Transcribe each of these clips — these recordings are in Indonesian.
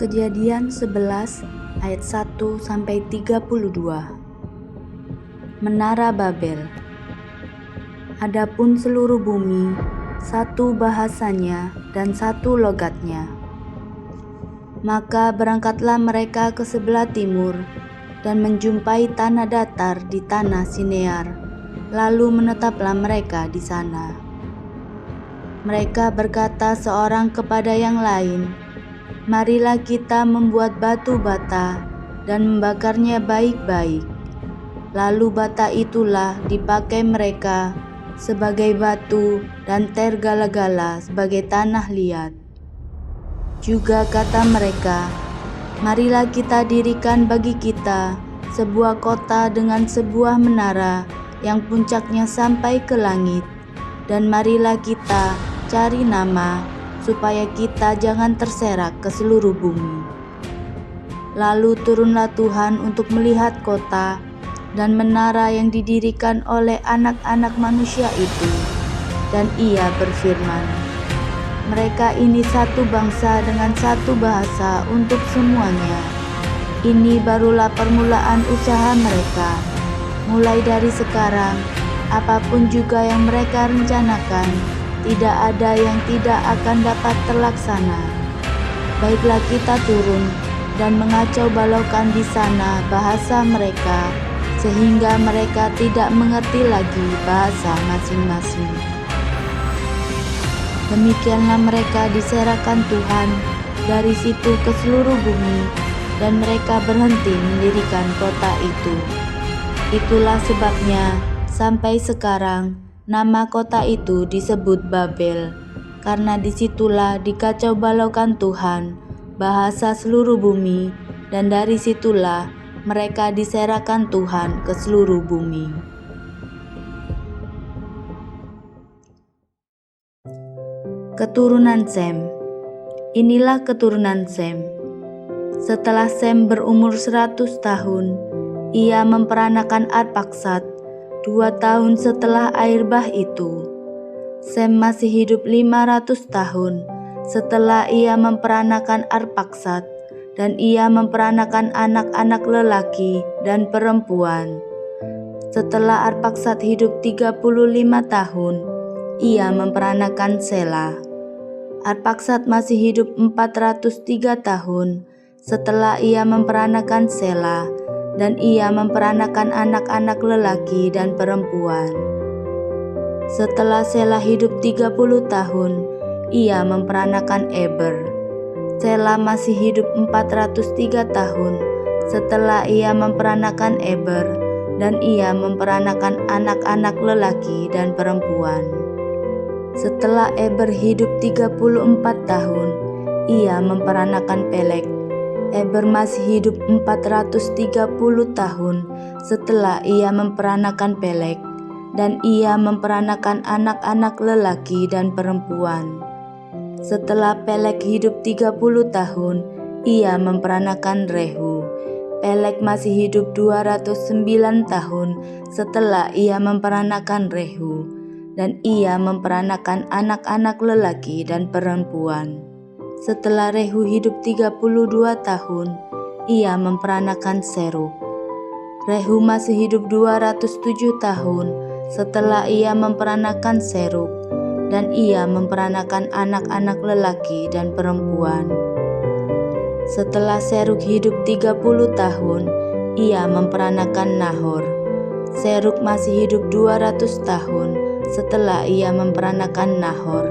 Kejadian 11 ayat 1-32. Menara Babel. Adapun seluruh bumi, satu bahasanya dan satu logatnya. Maka berangkatlah mereka ke sebelah timur dan menjumpai tanah datar di tanah Sinear, lalu menetaplah mereka di sana. Mereka berkata seorang kepada yang lain, "Marilah kita membuat batu bata dan membakarnya baik-baik." Lalu bata itulah dipakai mereka sebagai batu dan tergala-gala sebagai tanah liat. Juga kata mereka, "Marilah kita dirikan bagi kita sebuah kota dengan sebuah menara yang puncaknya sampai ke langit, dan marilah kita cari nama supaya kita jangan terserak ke seluruh bumi." Lalu turunlah Tuhan untuk melihat kota dan menara yang didirikan oleh anak-anak manusia itu, dan Ia berfirman, "Mereka ini satu bangsa dengan satu bahasa untuk semuanya. Ini barulah permulaan usaha mereka. Mulai dari sekarang, apapun juga yang mereka rencanakan, tidak ada yang tidak akan dapat terlaksana. Baiklah kita turun dan mengacau balaukan di sana bahasa mereka, sehingga mereka tidak mengerti lagi bahasa masing-masing." Demikianlah mereka diserahkan Tuhan dari situ ke seluruh bumi, dan mereka berhenti mendirikan kota itu. Itulah sebabnya sampai sekarang nama kota itu disebut Babel, karena disitulah dikacau balaukan Tuhan bahasa seluruh bumi, dan dari situlah mereka diserahkan Tuhan ke seluruh bumi. Keturunan Sem. Inilah keturunan Sem. Setelah Sem berumur 100 tahun, ia memperanakan Arpaksad 2 tahun setelah air bah itu. Sem masih hidup 500 tahun setelah ia memperanakan Arpaksad, dan ia memperanakan anak-anak lelaki dan perempuan. Setelah Arpaksad hidup 35 tahun, ia memperanakan Sela. Arpaksad masih hidup 403 tahun setelah ia memperanakan Sela, dan ia memperanakan anak-anak lelaki dan perempuan. Setelah Sela hidup 30 tahun, ia memperanakan Eber. Sela masih hidup 403 tahun setelah ia memperanakan Eber, dan ia memperanakan anak-anak lelaki dan perempuan. Setelah Eber hidup 34 tahun, ia memperanakan Pelek. Eber masih hidup 430 tahun setelah ia memperanakan Pelek, dan ia memperanakan anak-anak lelaki dan perempuan. Setelah Pelek hidup 30 tahun, ia memperanakan Rehu. Pelek masih hidup 209 tahun setelah ia memperanakan Rehu, dan ia memperanakan anak-anak lelaki dan perempuan. Setelah Rehu hidup 32 tahun, ia memperanakan Serug. Rehu masih hidup 207 tahun setelah ia memperanakan Serug, dan ia memperanakan anak-anak lelaki dan perempuan. Setelah Serug hidup 30 tahun, ia memperanakan Nahor. Serug masih hidup 200 tahun setelah ia memperanakan Nahor,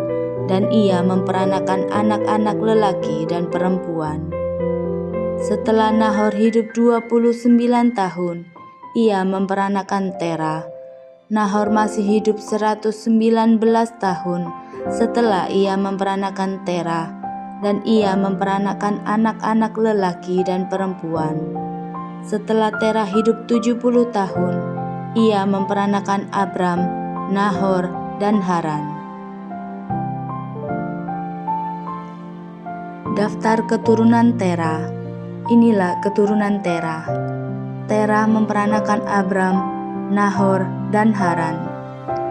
dan ia memperanakan anak-anak lelaki dan perempuan. Setelah Nahor hidup 29 tahun, ia memperanakan Terah. Nahor masih hidup 119 tahun setelah ia memperanakan Terah, dan ia memperanakan anak-anak lelaki dan perempuan. Setelah Terah hidup 70 tahun, ia memperanakan Abram, Nahor, dan Haran. Daftar keturunan Terah. Inilah keturunan Terah. Terah memperanakan Abram, Nahor, dan Haran.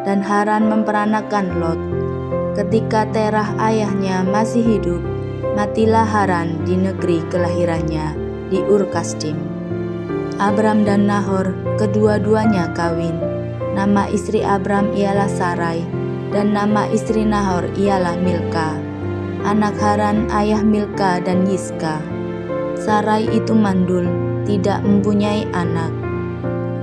Dan Haran memperanakan Lot. Ketika Terah ayahnya masih hidup, Matilah Haran di negeri kelahirannya, di Ur Kasdim. Abram dan Nahor kedua-duanya kawin. Nama istri Abram ialah Sarai, dan nama istri Nahor ialah Milka. Anak Haran ayah Milka dan Yiska. Sarai itu mandul, tidak mempunyai anak.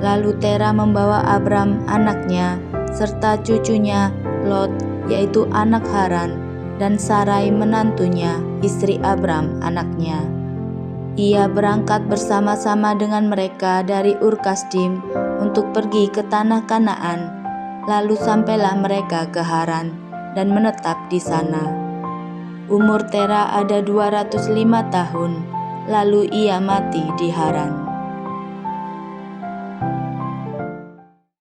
Lalu Tera membawa Abram anaknya, serta cucunya Lot, yaitu anak Haran, dan Sarai menantunya, istri Abram anaknya. Ia berangkat bersama-sama dengan mereka dari Ur Kasdim untuk pergi ke tanah Kanaan. Lalu sampailah mereka ke Haran dan menetap di sana. Umur Tera ada 205 tahun, lalu ia mati di Haran.